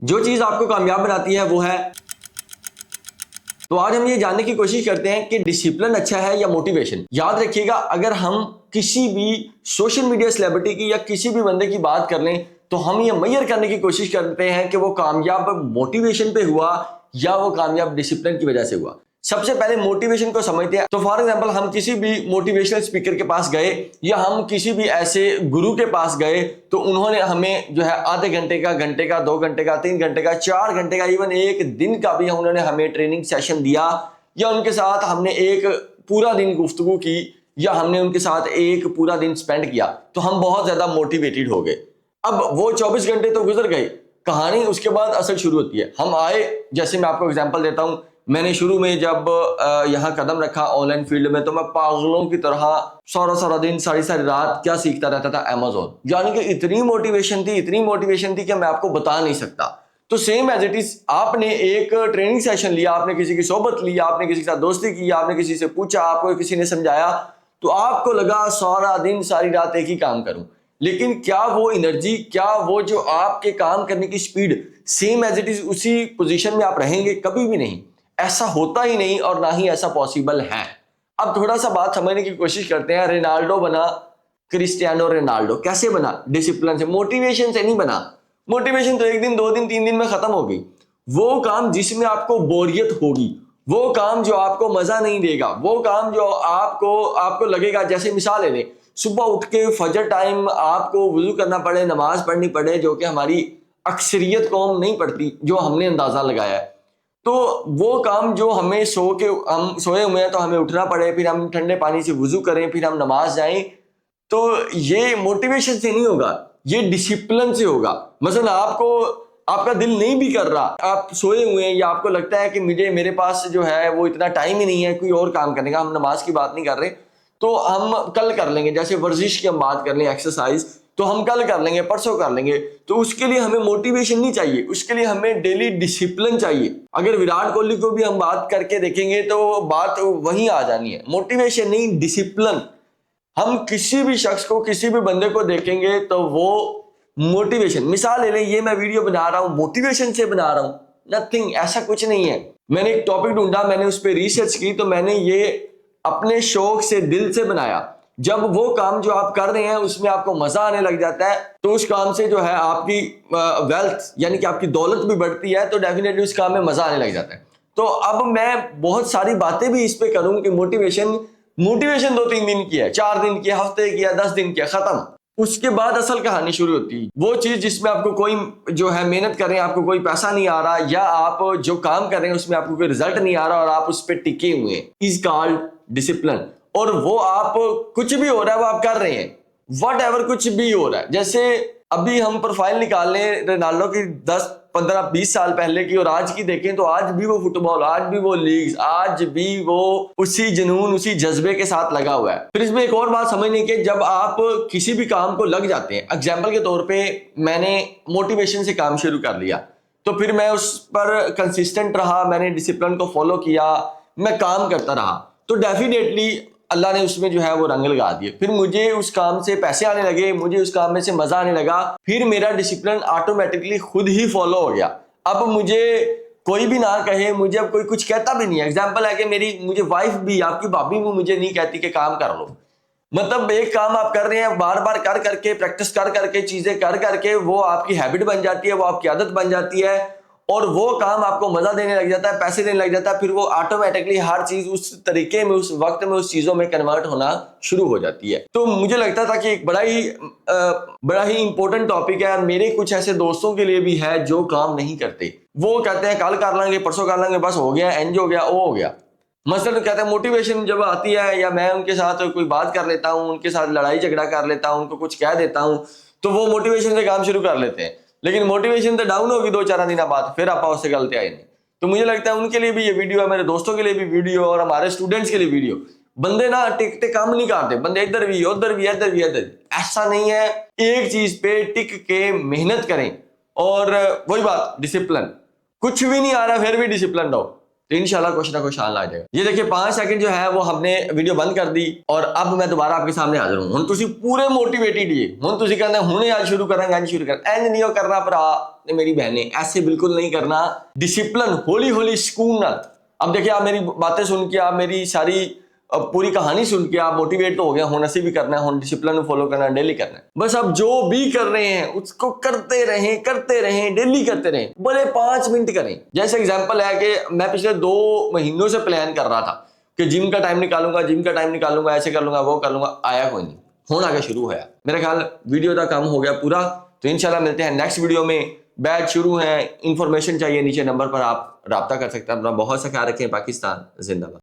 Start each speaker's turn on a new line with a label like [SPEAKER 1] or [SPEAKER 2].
[SPEAKER 1] जो चीज आपको कामयाब बनाती है वो है। तो आज हम ये जानने की कोशिश करते हैं कि डिसिप्लिन अच्छा है या मोटिवेशन। याद रखिएगा, अगर हम किसी भी सोशल मीडिया सेलिब्रिटी की या किसी भी बंदे की बात कर लें तो हम ये मेजर करने की कोशिश करते हैं कि वो कामयाब मोटिवेशन पे हुआ या वो कामयाब डिसिप्लिन की वजह से हुआ। सबसे पहले मोटिवेशन को समझते हैं। तो फॉर एग्जांपल, हम किसी भी मोटिवेशनल स्पीकर के पास गए या हम किसी भी ऐसे गुरु के पास गए तो उन्होंने हमें जो है आधे घंटे का, घंटे का, 2 घंटे का, 3 घंटे का, 4 घंटे का, इवन एक दिन का भी उन्होंने हमें ट्रेनिंग सेशन दिया या उनके साथ हमने एक पूरा दिन गुफ्तगू की या हमने उनके साथ एक पूरा दिन स्पेंड किया तो हम बहुत ज्यादा मोटिवेटेड हो गए। अब वो 24 घंटे तो गुजर गए, कहानी उसके बाद असल शुरू होती है। हम आए, जैसे मैं आपको एग्जांपल देता हूं, मैंने शुरू में जब यहाँ कदम रखा ऑनलाइन फील्ड में तो मैं पागलों की तरह सारा सारा दिन, सारी सारी रात क्या सीखता रहता था, अमेज़न। यानी कि इतनी मोटिवेशन थी कि मैं आपको बता नहीं सकता। तो सेम एज इट इज, आपने एक ट्रेनिंग सेशन लिया, आपने किसी की सोबत ली, आपने किसी के साथ दोस्ती की, आपने किसी से पूछा, आपको किसी ने समझाया, तो आपको लगा सारा दिन सारी रात एक ही काम करूं। लेकिन क्या वो एनर्जी, क्या वो जो आपके काम करने की speed same as it is उसी पोजीशन में आप रहेंगे? कभी भी नहीं। ऐसा होता ही नहीं और ना ही ऐसा पॉसिबल है। अब थोड़ा सा बात समझने की कोशिश करते हैं। रोनाल्डो बना क्रिस्टियानो रोनाल्डो, कैसे बना? डिसिप्लिन से, मोटिवेशन से नहीं बना। मोटिवेशन तो 1 दिन, 2 दिन, 3 दिन में खत्म हो गई। वो काम जिसमें आपको बोरियत होगी, वो काम जो आपको मजा नहीं देगा, वो काम जो आपको लगेगा, जैसे मिसाल ले लें, सुबह उठ के फजर टाइम आपको वुजू करना पड़े, नमाज पढ़नी पड़े, जो कि हमारी अक्सरियत कौम नहीं पढ़ती, जो हमने अंदाजा लगाया है। तो वो काम जो हम सोए हुए हैं तो हमें उठना पड़े, फिर हम ठंडे पानी से वुजू करें, फिर हम नमाज जाएं, तो ये मोटिवेशन से नहीं होगा, ये डिसिप्लिन से होगा। मसलन आपका दिल नहीं भी कर रहा, आप सोए हुए हैं या आपको लगता है कि मेरे पास जो है वो इतना टाइम ही नहीं है कोई और काम करने का, हम नमाज की बात नहीं कर रहे, तो हम कल कर लेंगे। जैसे वर्जिश की हम बात कर लें, एक्सरसाइज, तो हम कल कर लेंगे, परसों कर लेंगे। तो उसके लिए हमें मोटिवेशन नहीं चाहिए, उसके लिए हमें डेली डिसिप्लिन चाहिए। अगर विराट कोहली को भी हम बात करके देखेंगे तो बात वहीं आ जानी है, मोटिवेशन नहीं, डिसिप्लिन। हम किसी भी शख्स को, किसी भी बंदे को देखेंगे तो वो मोटिवेशन, मिसाल ले लें, ये मैं वीडियो बना रहा हूं मोटिवेशन से बना रहा हूं, नथिंग, ऐसा कुछ नहीं है। मैंने एक टॉपिक ढूंढा, मैंने उस पर रिसर्च की, तो मैंने ये अपने शौक से, दिल से बनाया। जब वो काम जो आप कर रहे हैं उसमें आपको मजा आने लग जाता है तो उस काम से जो है आपकी वेल्थ यानी कि आपकी दौलत भी बढ़ती है, तो डेफिनेटली उस काम में मजा आने लग जाता है। तो अब मैं बहुत सारी बातें भी इस पे करूं कि मोटिवेशन 2-3 दिन की है, 4 दिन की है, हफ्ते की है, 10 दिन की है, खत्म। उसके बाद असल कहानी शुरू होती है। वो चीज जिसमें आपको कोई जो है मेहनत कर रहे हैं, आपको कोई पैसा नहीं आ रहा, या आप जो काम कर रहे हैं उसमें आपको कोई रिजल्ट नहीं आ रहा और आप उस पर टिके हुए हैं, इज कॉल्ड डिसिप्लिन। और वो आप कुछ भी हो रहा है वो आप कर रहे हैं, वट एवर, कुछ भी हो रहा है। जैसे अभी हम प्रोफाइल निकाल लें रोनाल्डो की 10, 15, 20 साल पहले की और आज की देखें तो आज भी वो फुटबॉल, आज भी वो लीग्स, आज भी वो उसी जुनून, उसी जज्बे के साथ लगा हुआ है। फिर इसमें एक और बात समझने की, जब आप किसी भी काम को लग जाते हैं, एग्जाम्पल के तौर पे मैंने मोटिवेशन से काम शुरू कर लिया तो फिर मैं उस पर कंसिस्टेंट रहा, मैंने डिसिप्लिन को फॉलो किया, मैं काम करता रहा, तो डेफिनेटली अल्लाह ने उसमें जो है वो रंग लगा दिए। फिर मुझे उस काम से पैसे आने लगे, मुझे उस काम में से मजा आने लगा, फिर मेरा डिसिप्लिन ऑटोमेटिकली खुद ही फॉलो हो गया। अब मुझे कोई भी ना कहे, मुझे अब कोई कुछ कहता भी नहीं है। एग्जाम्पल है कि मुझे वाइफ भी, आपकी भाभी भी मुझे नहीं कहती कि काम कर लो। मतलब एक काम आप कर रहे हैं, बार बार कर करके, प्रैक्टिस कर करके, चीजें कर करके वो आपकी हैबिट बन जाती है, वो आपकी आदत बन जाती है और वो काम आपको मजा देने लग जाता है, पैसे देने लग जाता है। फिर वो ऑटोमेटिकली हर चीज उस तरीके में, उस वक्त में, उस चीजों में कन्वर्ट होना शुरू हो जाती है। तो मुझे लगता था कि एक बड़ा ही इंपॉर्टेंट टॉपिक है, और मेरे कुछ ऐसे दोस्तों के लिए भी है जो काम नहीं करते। वो कहते हैं कल कर लेंगे, परसों कर लेंगे, बस हो गया, एंज हो गया, वो हो गया। मसलन कहते हैं मोटिवेशन जब आती है या मैं उनके साथ कोई बात कर लेता हूं, उनके साथ लड़ाई झगड़ा कर लेता हूं, उनको कुछ कह देता हूं, तो वो मोटिवेशन से काम शुरू कर लेते हैं। लेकिन मोटिवेशन तो डाउन होगी 2-4 दिन बाद, फिर आप उससे गलते आए नहीं। तो मुझे लगता है उनके लिए भी ये वीडियो है, मेरे दोस्तों के लिए भी वीडियो और हमारे स्टूडेंट्स के लिए वीडियो। बंदे ना टिक टिक काम नहीं करते, बंदे इधर भी, उधर भी, इधर भी, इधर। ऐसा नहीं है, एक चीज पे टिक के मेहनत करें। और वही बात, डिसिप्लिन, कुछ भी नहीं आ रहा फिर भी डिसिप्लिन रहो। तो इंशाल्लाह कुछ ना कुछ हाल आ जाएगा। ये देखिए 5 सेकंड जो है वो हमने वीडियो बंद कर दी और अब मैं दोबारा आपके सामने हाजिर हूं। हुण तुसी पूरे मोटिवेटेड ही हुण तुसी कहंदे हुणे आज शुरू करांगे, आज शुरू कर इंज नहीं करना भरा ते मेरी बहनें, ऐसे बिल्कुल नहीं करना। डिसिप्लिन हौली हौली सुकून नाल। अब देखिए आप मेरी बातें सुन के, आप मेरी सारी पूरी कहानी सुन के आप मोटिवेट तो हो गया, हुण असीं भी करना है, हुण डिसिप्लिन को फॉलो करना, डेली करना है। बस अब जो भी कर रहे हैं उसको करते रहें, डेली करते रहें, भले 5 मिनट करें। जैसे एग्जांपल है कि मैं पिछले 2 महीनों से प्लान कर रहा था कि जिम का टाइम निकालूंगा, ऐसे कर लूंगा, वो कर लूंगा, आया कोई नहीं। हुण आगे शुरू होया। मेरा ख्याल वीडियो का काम हो गया पूरा। तो इंशाल्लाह मिलते हैं नेक्स्ट वीडियो में। बैच शुरू है, इंफॉर्मेशन चाहिए नीचे नंबर पर आप राब्ता कर सकते हैं। अपना बहुत सा ख्याल रखें। पाकिस्तान जिंदाबाद।